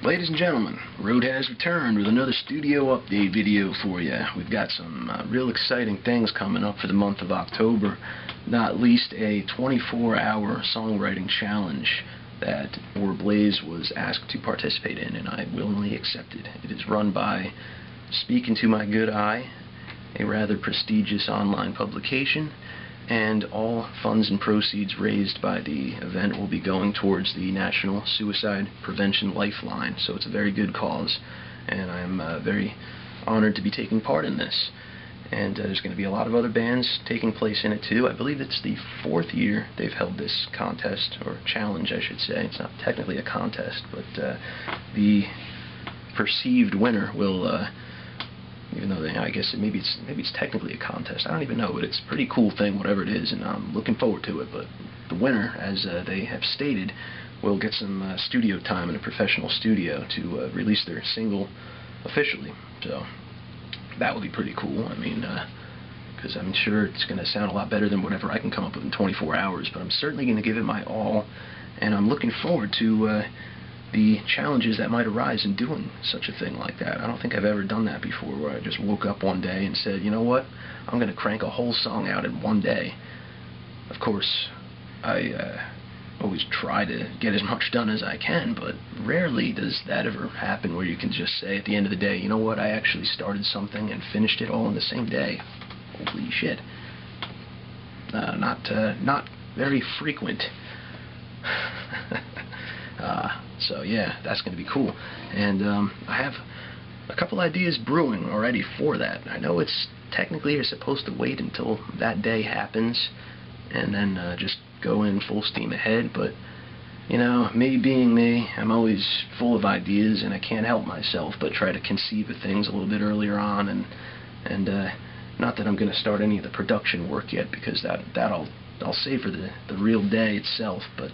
Ladies and gentlemen, Road has returned with another studio update video for you. We've got some real exciting things coming up for the month of October, not least a 24-hour songwriting challenge that Blaze was asked to participate in, and I willingly accepted. It is run by Speaking to My Good Eye, a rather prestigious online publication, and all funds and proceeds raised by the event will be going towards the National Suicide Prevention Lifeline. So it's a very good cause, and I'm very honored to be taking part in this. And there's going to be a lot of other bands taking place in it too. I believe it's the 4th year they've held this contest, or challenge I should say. It's not technically a contest, but the perceived winner will even though I guess maybe it's technically a contest. I don't even know, but it's a pretty cool thing, whatever it is, and I'm looking forward to it. But the winner, as they have stated, will get some studio time in a professional studio to release their single officially. So that would be pretty cool. I mean, because I'm sure it's going to sound a lot better than whatever I can come up with in 24 hours. But I'm certainly going to give it my all, and I'm looking forward to the challenges that might arise in doing such a thing like that. I don't think I've ever done that before, where I just woke up one day and said, you know what, I'm going to crank a whole song out in one day. Of course, I always try to get as much done as I can, but rarely does that ever happen where you can just say at the end of the day, you know what, I actually started something and finished it all in the same day. Holy shit. Not very frequent. So yeah, that's going to be cool. And I have a couple ideas brewing already for that. I know it's technically you're supposed to wait until that day happens and then just go in full steam ahead, but you know, me being me, I'm always full of ideas and I can't help myself but try to conceive of things a little bit earlier on, and not that I'm going to start any of the production work yet, because I'll save for the real day itself, but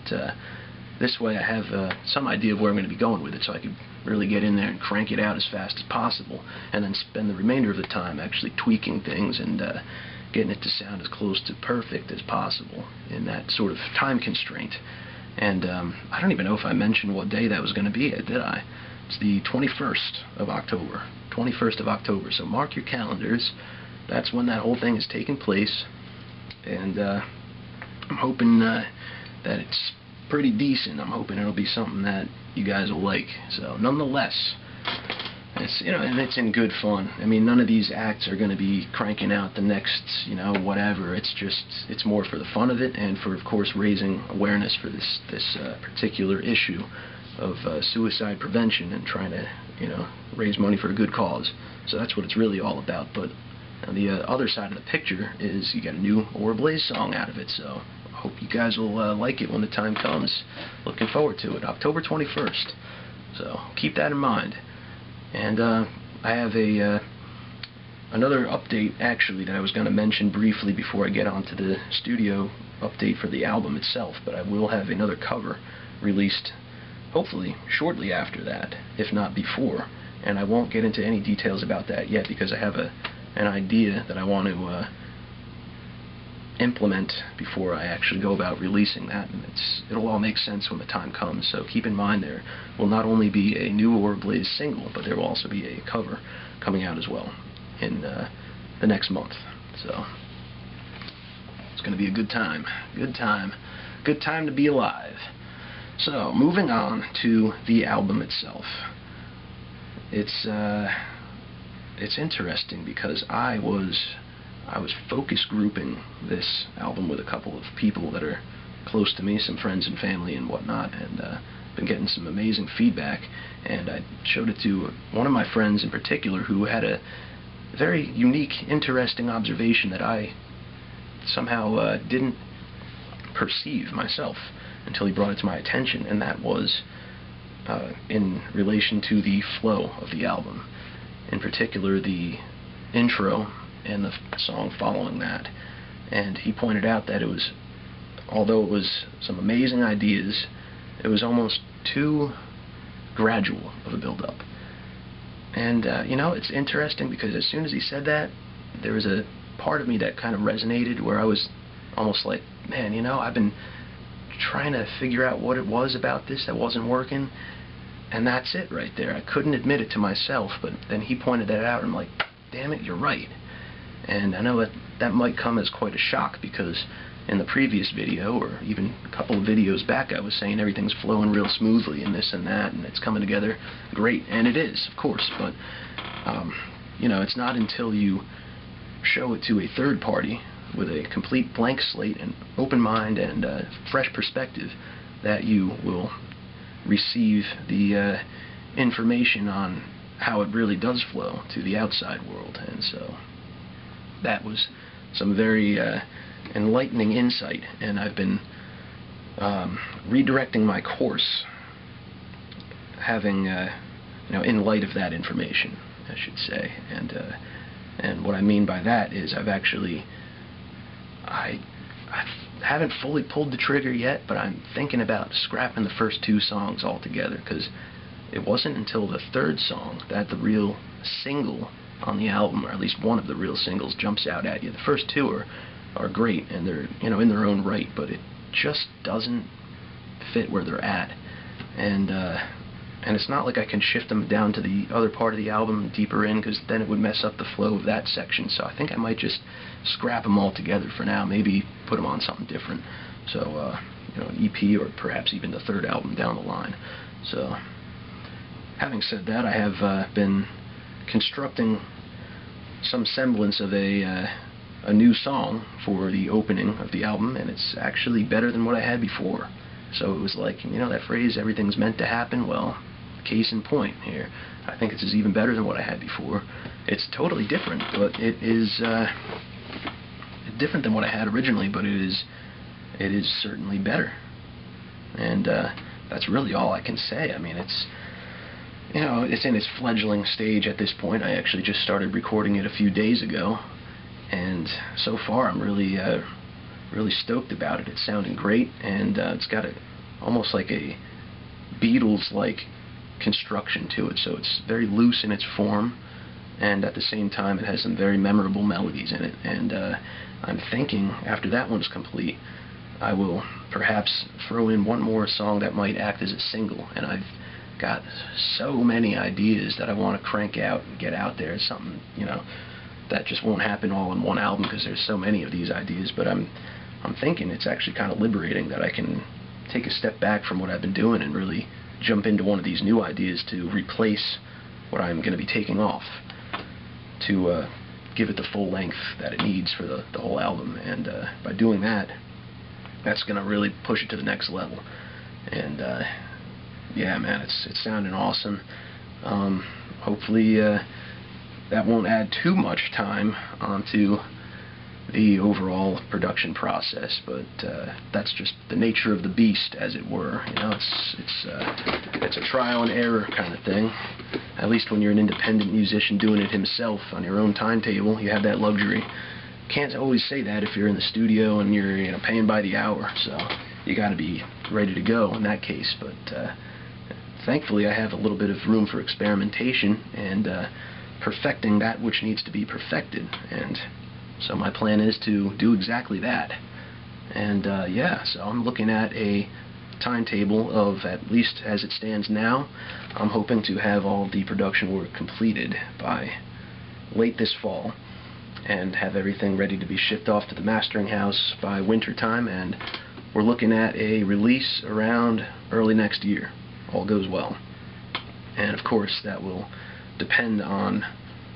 this way I have some idea of where I'm going to be going with it, so I can really get in there and crank it out as fast as possible, and then spend the remainder of the time actually tweaking things and getting it to sound as close to perfect as possible in that sort of time constraint. And I don't even know if I mentioned what day that was going to be yet, did I? It's the 21st of October. 21st of October, so mark your calendars. That's when that whole thing is taking place, and I'm hoping that it's pretty decent. I'm hoping it'll be something that you guys will like. So nonetheless, it's, you know, and it's in good fun. I mean, none of these acts are going to be cranking out the next, you know, whatever. It's more for the fun of it, and for, of course, raising awareness for this particular issue of suicide prevention, and trying to, you know, raise money for a good cause. So that's what it's really all about. But the other side of the picture is you got a new Blaze song out of it, so I hope you guys will like it when the time comes. Looking forward to it. October 21st. So keep that in mind. And I have another update actually that I was going to mention briefly before I get onto the studio update for the album itself, but I will have another cover released hopefully shortly after that, if not before. And I won't get into any details about that yet, because I have an idea that I want to implement before I actually go about releasing that, and it'll all make sense when the time comes. So keep in mind there will not only be a new Blaze single, but there will also be a cover coming out as well in the next month. So it's going to be a good time. Good time to be alive. So moving on to the album itself. It's interesting because I was focus grouping this album with a couple of people that are close to me, some friends and family and whatnot, and been getting some amazing feedback. And I showed it to one of my friends in particular, who had a very unique, interesting observation that I somehow didn't perceive myself until he brought it to my attention, and that was in relation to the flow of the album. In particular, the intro and the song following that. And he pointed out that it was, although it was some amazing ideas, it was almost too gradual of a build-up. And you know, it's interesting because as soon as he said that, there was a part of me that kind of resonated, where I was almost like, man, you know, I've been trying to figure out what it was about this that wasn't working, And that's it right there. I couldn't admit it to myself, but then he pointed that out, and I'm like, damn it, you're right. And I know that might come as quite a shock, because in the previous video, or even a couple of videos back, I was saying everything's flowing real smoothly and this and that, and it's coming together great. And it is, of course, but you know, it's not until you show it to a third party with a complete blank slate and open mind and fresh perspective that you will receive the information on how it really does flow to the outside world. And so that was some very enlightening insight, and I've been redirecting my course, having you know, in light of that information, I should say. And what I mean by that is I haven't fully pulled the trigger yet, but I'm thinking about scrapping the first 2 songs altogether, because it wasn't until the 3rd song that the real single on the album, or at least one of the real singles, jumps out at you. The first 2 are great, and they're, you know, in their own right, but it just doesn't fit where they're at. And it's not like I can shift them down to the other part of the album deeper in, because then it would mess up the flow of that section. So I think I might just scrap them all together for now, maybe put them on something different. So, you know, an EP, or perhaps even the 3rd album down the line. So, having said that, I have been constructing some semblance of a new song for the opening of the album, and it's actually better than what I had before. So it was like, you know, that phrase, everything's meant to happen. Well, case in point here. I think it's even better than what I had before. It's totally different, but it is different than what I had originally, but it is certainly better. And that's really all I can say. I mean, it's, you know, it's in its fledgling stage at this point. I actually just started recording it a few days ago, and so far I'm really stoked about it. It's sounding great, and it's got almost like a Beatles-like construction to it, so it's very loose in its form, and at the same time it has some very memorable melodies in it. And I'm thinking, after that one's complete, I will perhaps throw in one more song that might act as a single. And I've got so many ideas that I want to crank out and get out there. It's something, you know, that just won't happen all in one album, because there's so many of these ideas. But I'm thinking it's actually kind of liberating that I can take a step back from what I've been doing and really jump into one of these new ideas to replace what I'm going to be taking off, to give it the full length that it needs for the whole album. And by doing that, that's going to really push it to the next level. And yeah, man, it's sounding awesome. Hopefully that won't add too much time onto the overall production process, but that's just the nature of the beast, as it were. You know, it's a trial and error kind of thing. At least when you're an independent musician doing it himself on your own timetable, you have that luxury. Can't always say that if you're in the studio and you're, you know, paying by the hour, so you got to be ready to go in that case. But thankfully I have a little bit of room for experimentation and perfecting that which needs to be perfected. And so my plan is to do exactly that. And yeah, so I'm looking at a timetable of, at least as it stands now, I'm hoping to have all the production work completed by late this fall, and have everything ready to be shipped off to the mastering house by winter time. And we're looking at a release around early next year, all goes well. And of course that will depend on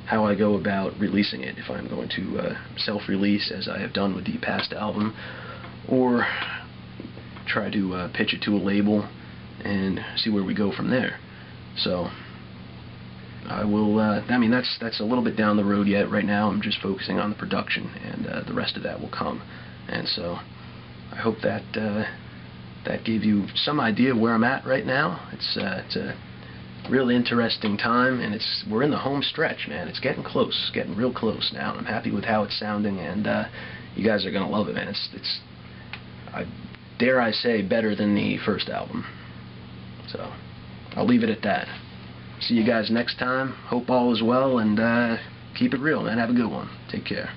how I go about releasing it, if I'm going to self-release as I have done with the past album, or try to pitch it to a label and see where we go from there. So I will, I mean, that's a little bit down the road yet. Right now I'm just focusing on the production, and the rest of that will come. And so I hope that that gave you some idea where I'm at right now. It's a really interesting time, and we're in the home stretch, man. It's getting close, getting real close now. I'm happy with how it's sounding, and you guys are gonna love it, man. It's dare I say, better than the first album. So I'll leave it at that. See you guys next time. Hope all is well, and keep it real, man. Have a good one. Take care.